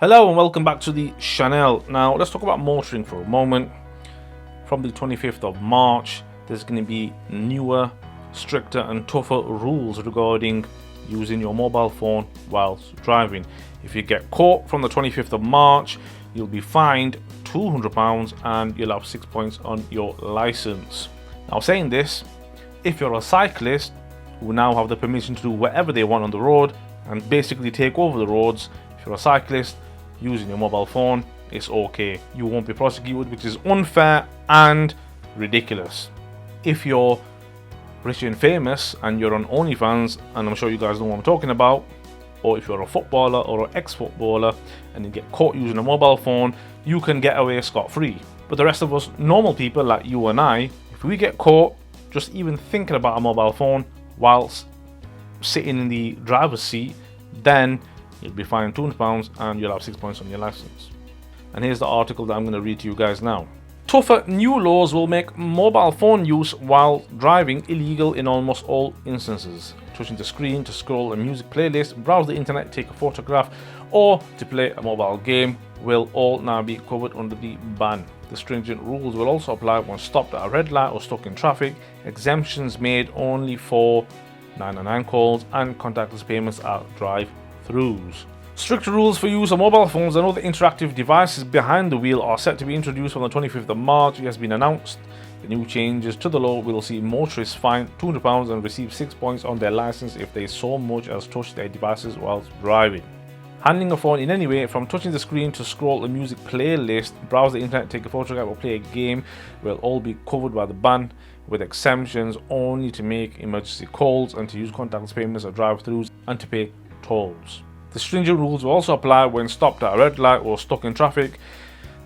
Hello and welcome back to the channel. Now let's talk about motoring for a moment. From the 25th of March, there's going to be newer, stricter and tougher rules regarding using your mobile phone whilst driving. If you get caught from the 25th of March, you'll be fined £200 and you'll have 6 points on your license. Now saying this, if you're a cyclist who now have the permission to do whatever they want on the road and basically take over the roads, if you're a cyclist using your mobile phone, it's okay. You won't be prosecuted, which is unfair and ridiculous. If you're rich and famous and you're on OnlyFans, and I'm sure you guys know what I'm talking about, or if you're a footballer or an ex-footballer and you get caught using a mobile phone, you can get away scot-free. But the rest of us normal people like you and I, if we get caught just even thinking about a mobile phone whilst sitting in the driver's seat, then you'll be fined £200 and you'll have 6 points on your license. And here's the article that I'm going to read to you guys now. Tougher new laws will make mobile phone use while driving illegal in almost all instances. Touching the screen to scroll a music playlist, browse the internet, take a photograph, or to play a mobile game will all now be covered under the ban. The stringent rules will also apply when stopped at a red light or stuck in traffic. Exemptions made only for 999 calls and contactless payments at drive-throughs. Stricter rules for use of mobile phones and other interactive devices behind the wheel are set to be introduced on the 25th of March. It has been announced. The new changes to the law will see motorists fined £200 and receive 6 points on their license if they so much as touch their devices whilst driving. Handling a phone in any way, from touching the screen to scroll a music playlist, browse the internet, take a photograph or play a game, will all be covered by the ban, with exemptions only to make emergency calls and to use contactless payments at drive-throughs and to pay tolls. The stringent rules will also apply when stopped at a red light or stuck in traffic.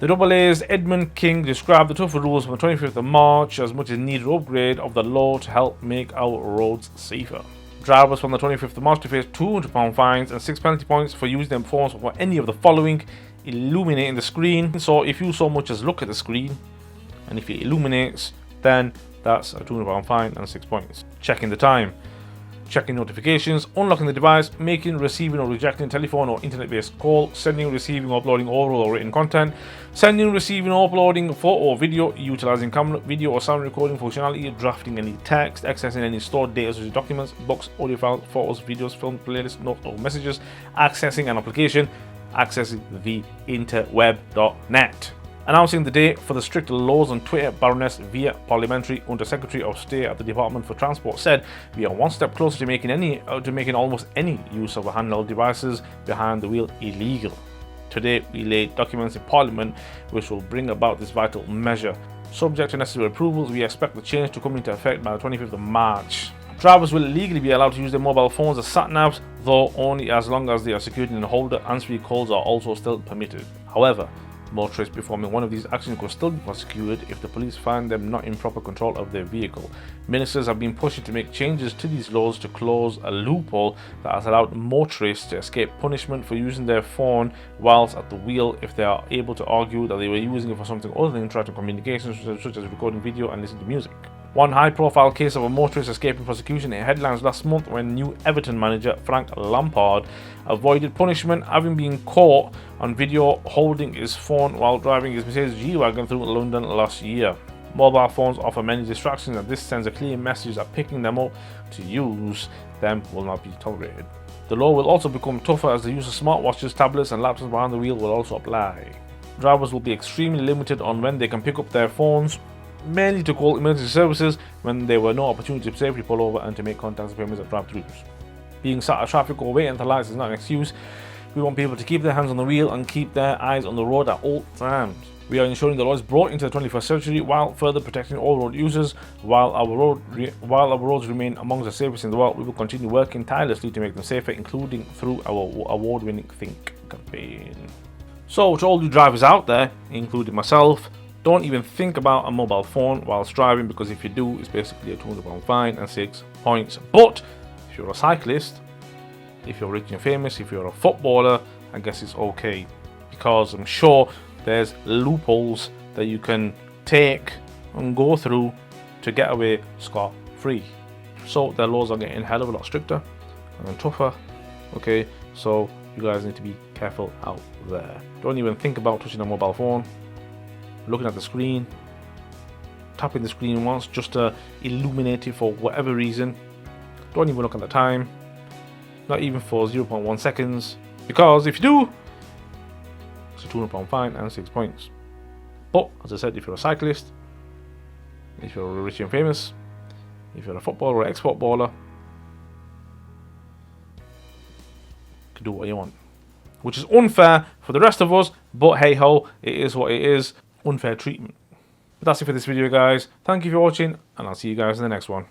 The AA's Edmund King described the tougher rules from the 25th of March as much as needed upgrade of the law to help make our roads safer. Drivers from the 25th of March to face £200 fines and 6 penalty points for using their phones for any of the following: illuminating the screen. So if you so much as look at the screen, and if it illuminates, then that's a £200 fine and 6 points. Checking the time, checking notifications, unlocking the device, making, receiving or rejecting telephone or internet-based call, sending, receiving, uploading oral or written content, sending, receiving, or uploading photo or video, utilizing camera, video or sound recording functionality, drafting any text, accessing any stored data such as documents, books, audio files, photos, videos, film, playlists, notes or messages, accessing an application, accessing the interweb.net. Announcing the date for the stricter laws on Twitter, Baroness Via Parliamentary Under Secretary of State at the Department for Transport said, "We are one step closer to making almost any use of handheld devices behind the wheel illegal. Today, we laid documents in Parliament which will bring about this vital measure. Subject to necessary approvals, we expect the change to come into effect by the 25th of March. Drivers will legally be allowed to use their mobile phones as sat-navs, though only as long as they are secured in a holder. Answering calls are also still permitted. However, motorists performing one of these actions could still be prosecuted if the police find them not in proper control of their vehicle. Ministers have been pushing to make changes to these laws to close a loophole that has allowed motorists to escape punishment for using their phone whilst at the wheel if they are able to argue that they were using it for something other than interactive communications, such as recording video and listening to music." One high-profile case of a motorist escaping prosecution hit headlines last month when new Everton manager Frank Lampard avoided punishment, having been caught on video holding his phone while driving his Mercedes G-Wagon through London last year. Mobile phones offer many distractions, and this sends a clear message that picking them up to use them will not be tolerated. The law will also become tougher as the use of smartwatches, tablets and laptops behind the wheel will also apply. Drivers will be extremely limited on when they can pick up their phones, mainly to call emergency services when there were no opportunity to safely pull over and to make contactless payments at drive-throughs. Being sat at traffic or waiting at the lights is not an excuse. We want people to keep their hands on the wheel and keep their eyes on the road at all times. We are ensuring the law is brought into the 21st century while further protecting all road users. While our roads remain among the safest in the world, we will continue working tirelessly to make them safer, including through our award-winning Think campaign. So to all you drivers out there, including myself, don't even think about a mobile phone whilst driving, because if you do, it's basically a £200 fine and 6 points. But if you're a cyclist, if you're rich and famous, if you're a footballer, I guess it's okay, because I'm sure there's loopholes that you can take and go through to get away scot-free. So their laws are getting a hell of a lot stricter and tougher. Okay, so you guys need to be careful out there. Don't even think about touching a mobile phone, looking at the screen, tapping the screen once just to illuminate it for whatever reason. Don't even look at the time, not even for 0.1 seconds, because if you do, it's a £200 fine and 6 points. But as I said, if you're a cyclist, if you're rich and famous, if you're a footballer or ex-footballer, you can do what you want, which is unfair for the rest of us, but hey ho, it is what it is. Unfair treatment. But that's it for this video, guys. Thank you for watching, and I'll see you guys in the next one.